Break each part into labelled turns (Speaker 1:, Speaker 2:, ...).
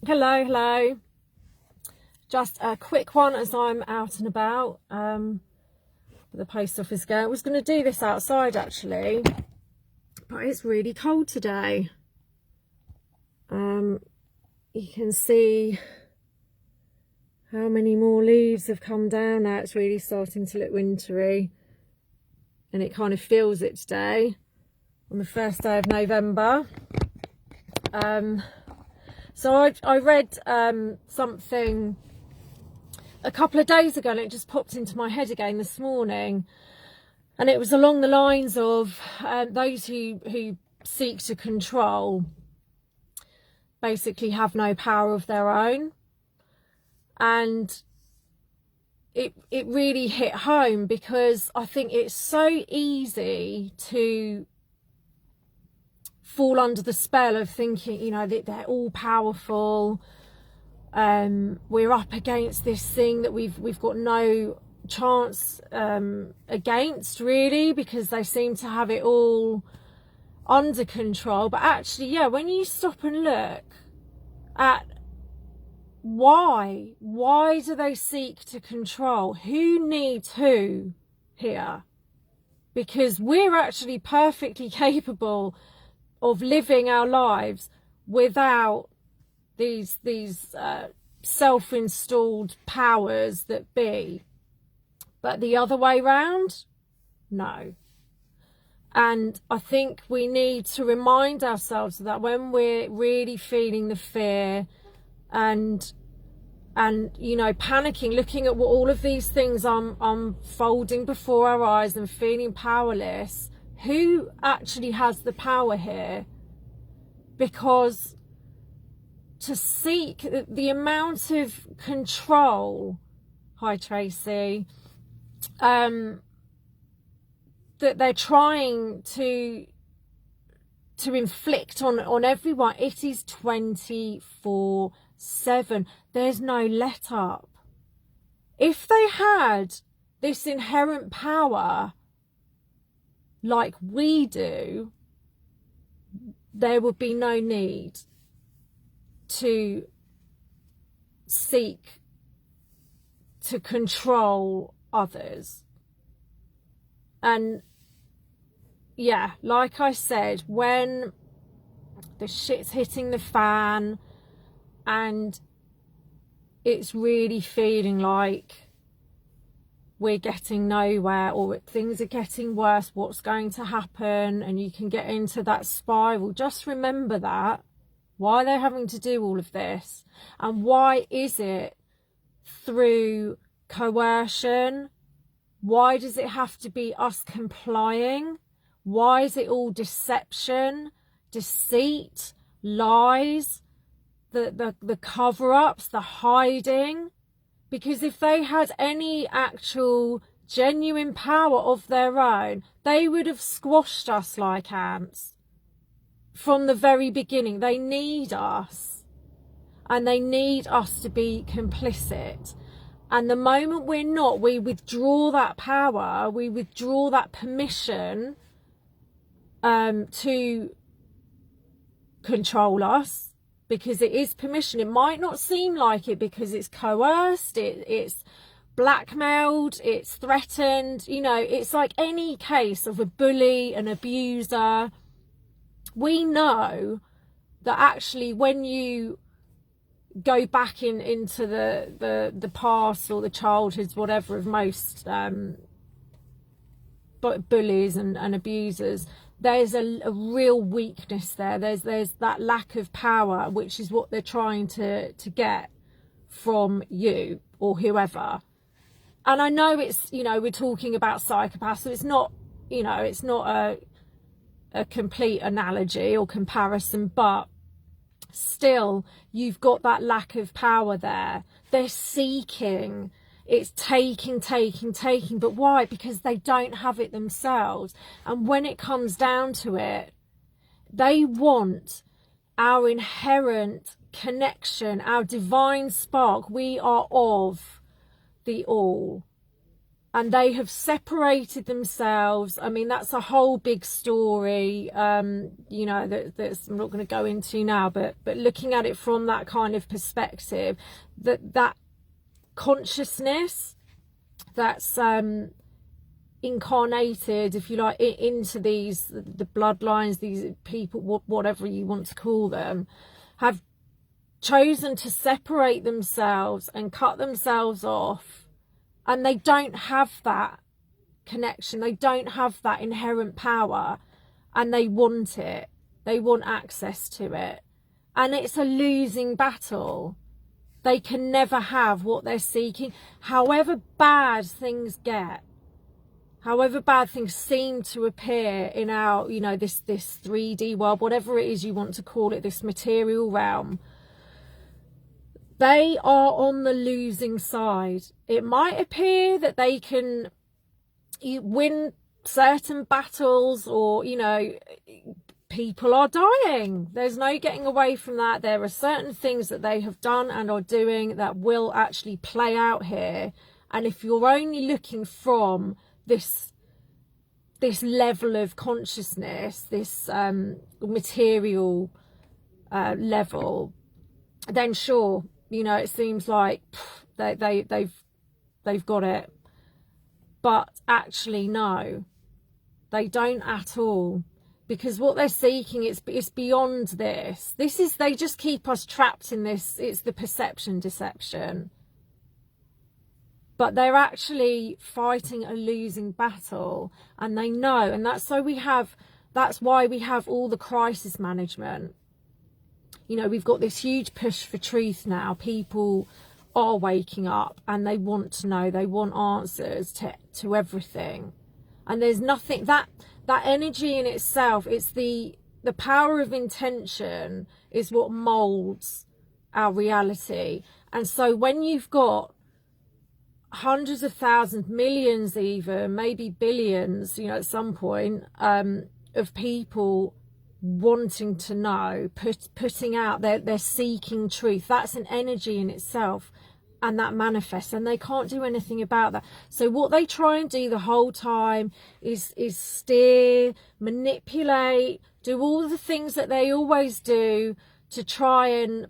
Speaker 1: Hello. Just a quick one as I'm out and about. The post office girl. I was going to do this outside actually, but it's really cold today. You can see how many more leaves have come down now. It's really starting to look wintry, and it kind of feels it today on the first day of November. So I read something a couple of days ago, and it just popped into my head again this morning, and it was along the lines of those who seek to control basically have no power of their own. And it really hit home, because I think it's so easy to fall under the spell of thinking, you know, that they're all powerful. We're up against this thing that we've got no chance against, really, because they seem to have it all under control. But actually, yeah, when you stop and look at why do they seek to control, who needs who here, because we're actually perfectly capable of living our lives without these self-installed powers that be. But the other way round, no. And I think we need to remind ourselves of that when we're really feeling the fear and you know, panicking, looking at what all of these things unfolding before our eyes and feeling powerless. Who actually has the power here? Because to seek the amount of control, hi Tracy, that they're trying to inflict on everyone, it is 24/7. There's no let up. If they had this inherent power like we do, there would be no need to seek to control others. And yeah, like I said, when the shit's hitting the fan and it's really feeling like we're getting nowhere, or things are getting worse, what's going to happen, and you can get into that spiral, just remember that. Why they're having to do all of this, and why is it through coercion? Why does it have to be us complying? Why is it all deception, deceit, lies, the cover-ups, the hiding? Because if they had any actual genuine power of their own, they would have squashed us like ants from the very beginning. They need us, and they need us to be complicit. And the moment we're not, we withdraw that power, we withdraw that permission to control us. Because it is permission. It might not seem like it, because it's coerced, it's blackmailed, it's threatened. You know, it's like any case of a bully, an abuser. We know that actually when you go back into the past or the childhoods, whatever, of most bullies and abusers, there's a real weakness there. There's that lack of power, which is what they're trying to get from you or whoever. And I know it's, you know, we're talking about psychopaths, so it's not, you know, it's not a complete analogy or comparison, but still, you've got that lack of power there. They're seeking. It's taking. But why? Because they don't have it themselves. And when it comes down to it, they want our inherent connection, our divine spark. We are of the all. and they have separated themselves. I mean, that's a whole big story, you know, that's I'm not going to go into now, but looking at it from that kind of perspective, that consciousness that's incarnated, if you like, into the bloodlines, these people, whatever you want to call them, have chosen to separate themselves and cut themselves off, and they don't have that connection, they don't have that inherent power, and they want it, they want access to it, and it's a losing battle. They can never have what they're seeking, however bad things get, however bad things seem to appear in our, you know, this 3D world, whatever it is you want to call it, this material realm. They are on the losing side. It might appear that they can win certain battles, or, you know, people are dying. There's no getting away from that. There are certain things that they have done and are doing that will actually play out here. And if you're only looking from this level of consciousness, this material level, then sure, you know, it seems like they've got it. But actually, no, they don't at all, because what they're seeking is beyond this. They just keep us trapped in this. It's the perception deception. But they're actually fighting a losing battle, and they know, and that's why we have all the crisis management. You know, we've got this huge push for truth now. People are waking up and they want to know, they want answers to everything. And there's nothing, that energy in itself, it's the power of intention is what molds our reality. And so when you've got hundreds of thousands, millions even, maybe billions, you know, at some point, of people wanting to know, putting out, they're seeking truth, that's an energy in itself, and that manifests, and they can't do anything about that. So what they try and do the whole time is steer, manipulate, do all the things that they always do to try and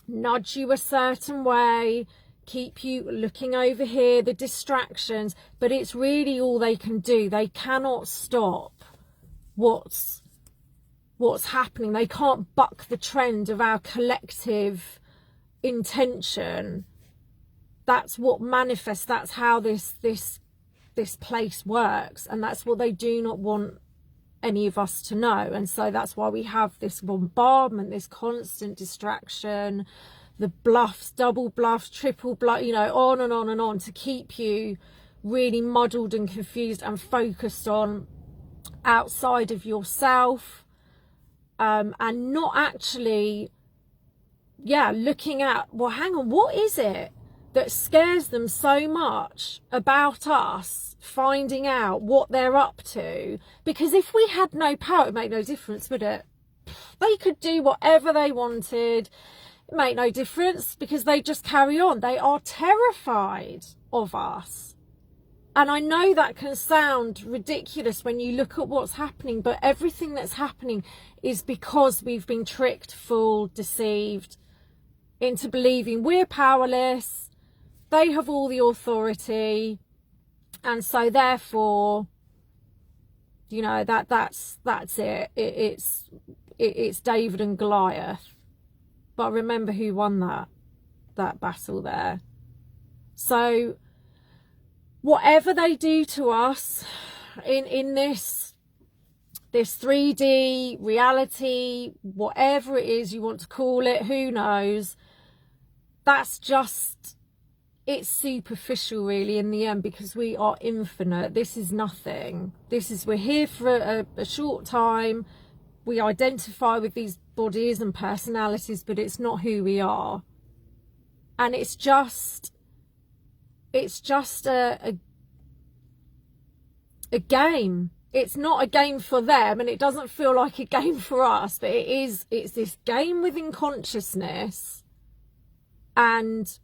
Speaker 1: nudge you a certain way, keep you looking over here, the distractions. But it's really all they can do. They cannot stop what's happening. They can't buck the trend of our collective intention. That's what manifests. That's how this place works, and that's what they do not want any of us to know. And so that's why we have this bombardment, this constant distraction, the bluffs, double bluffs, triple bluff, you know, on and on and on, to keep you really muddled and confused and focused on outside of yourself, and not actually, looking at, well, hang on, what is it that scares them so much about us finding out what they're up to? Because if we had no power, it'd make no difference, would it? They could do whatever they wanted. It made no difference, because they just carry on. They are terrified of us. And I know that can sound ridiculous when you look at what's happening, but everything that's happening is because we've been tricked, fooled, deceived into believing we're powerless. They have all the authority, and so therefore, you know, that's it. It's David and Goliath. But remember who won that battle there. So whatever they do to us in this 3D reality, whatever it is you want to call it, who knows, that's just, it's superficial really in the end, because we are infinite. This is nothing. We're here for a short time. We identify with these bodies and personalities, but it's not who we are. And it's just a game. It's not a game for them, and it doesn't feel like a game for us, but it's this game within consciousness, and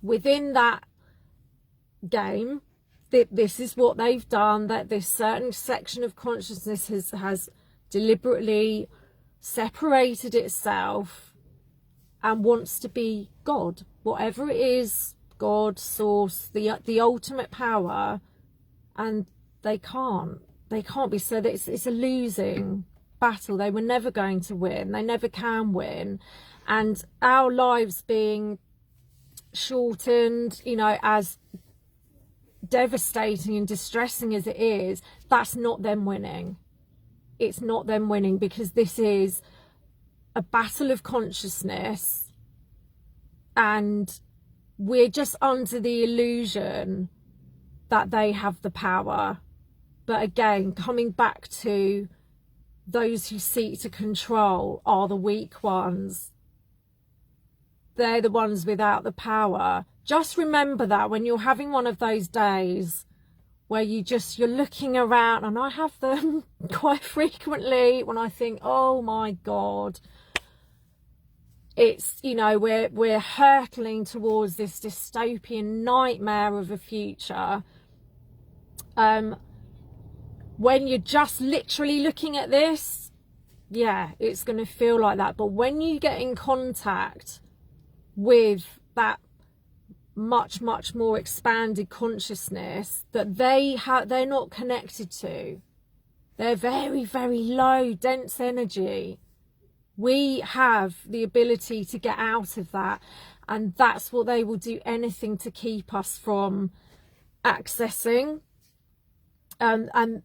Speaker 1: within that game, this is what they've done, that this certain section of consciousness has deliberately separated itself and wants to be God, whatever it is, God, source, the ultimate power, and they can't be. So it's a losing battle. They were never going to win. They never can win. And our lives being shortened, you know, as devastating and distressing as it is, that's not them winning. It's not them winning, because this is a battle of consciousness, and we're just under the illusion that they have the power. But again, coming back to those who seek to control are the weak ones. They're the ones without the power. Just remember that when you're having one of those days where you're looking around, and I have them quite frequently, when I think, oh my God, it's, you know, we're hurtling towards this dystopian nightmare of a future. When you're just literally looking at this, yeah, it's going to feel like that. But when you get in contact with that much more expanded consciousness that they're not connected to, they're very low dense energy, we have the ability to get out of that, and that's what they will do anything to keep us from accessing. And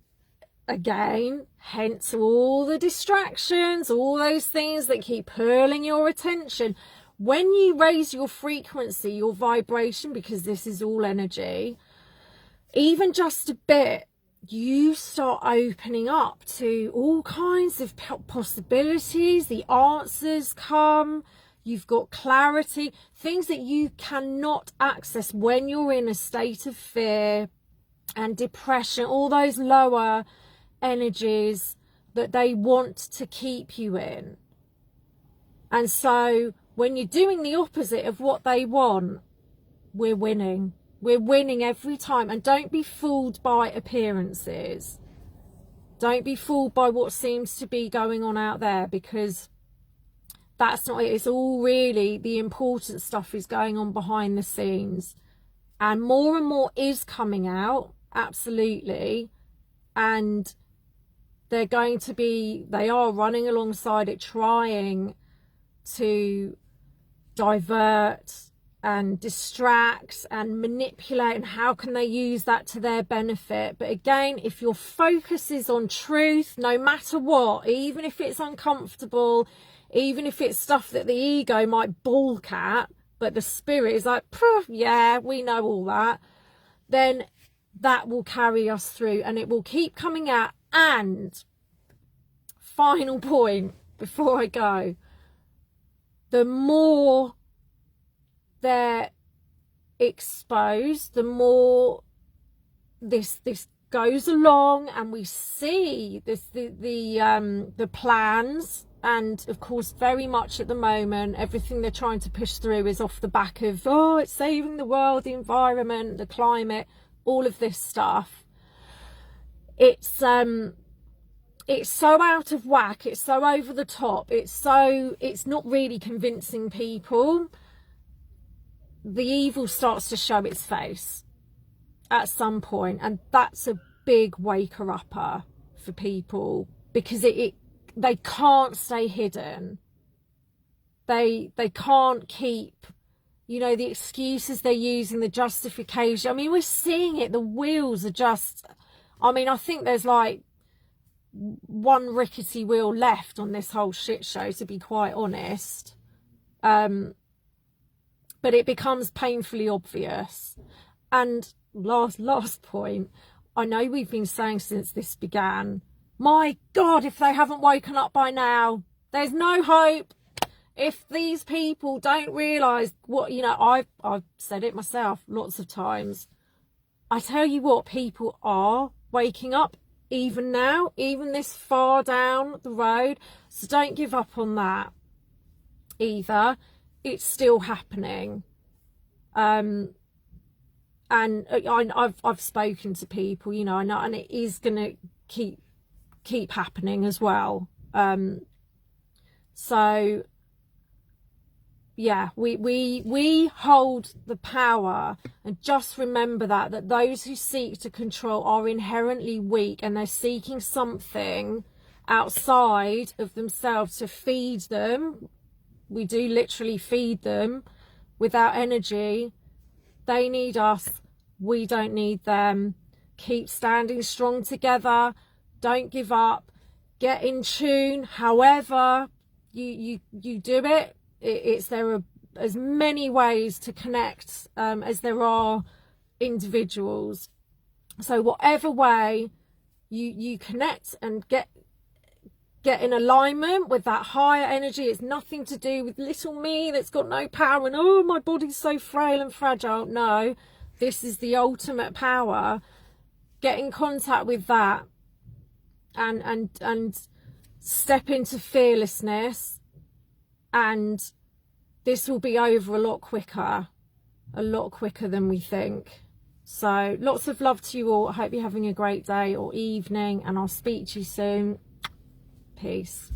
Speaker 1: again, hence all the distractions, all those things that keep hurling your attention. When you raise your frequency, your vibration, because this is all energy, even just a bit, you start opening up to all kinds of possibilities. The answers come. You've got clarity, things that you cannot access when you're in a state of fear and depression, all those lower energies that they want to keep you in. And so when you're doing the opposite of what they want, we're winning. We're winning every time. And don't be fooled by appearances. Don't be fooled by what seems to be going on out there, because that's not it. It's all really the important stuff is going on behind the scenes. And more is coming out, absolutely. And they are running alongside it, trying to divert and distract and manipulate, and how can they use that to their benefit. But again, if your focus is on truth, no matter what, even if it's uncomfortable, even if it's stuff that the ego might balk at, but the spirit is like, yeah, we know all that, then that will carry us through, and it will keep coming out. And final point before I go, the more they're exposed, the more this goes along, and we see the plans. And of course, very much at the moment, everything they're trying to push through is off the back of, oh, it's saving the world, the environment, the climate, all of this stuff. It's so out of whack, it's so over the top, it's not really convincing people. The evil starts to show its face at some point, and that's a big waker-upper for people, because they can't stay hidden. They can't keep, you know, the excuses they're using, the justification. I mean, we're seeing it. The wheels are just, I mean, I think there's like one rickety wheel left on this whole shit show, to be quite honest. But it becomes painfully obvious. And last point, I know we've been saying since this began, my God, if they haven't woken up by now, there's no hope. If these people don't realise what, you know, I've said it myself lots of times. I tell you what, people are waking up even now, even this far down the road. So don't give up on that either. It's still happening. And And I've spoken to people, you know, and it is going to keep happening as well. So yeah, we hold the power, and just remember that those who seek to control are inherently weak, and they're seeking something outside of themselves to feed them. We do literally feed them without energy. They need us, we don't need them. Keep standing strong together. Don't give up. Get in tune. However you do it. There are as many ways to connect as there are individuals. So whatever way you connect and get in alignment with that higher energy, it's nothing to do with little me that's got no power and, oh, my body's so frail and fragile. No, this is the ultimate power. Get in contact with that and step into fearlessness, and this will be over a lot quicker than we think. So lots of love to you all. I hope you're having a great day or evening, and I'll speak to you soon. Peace.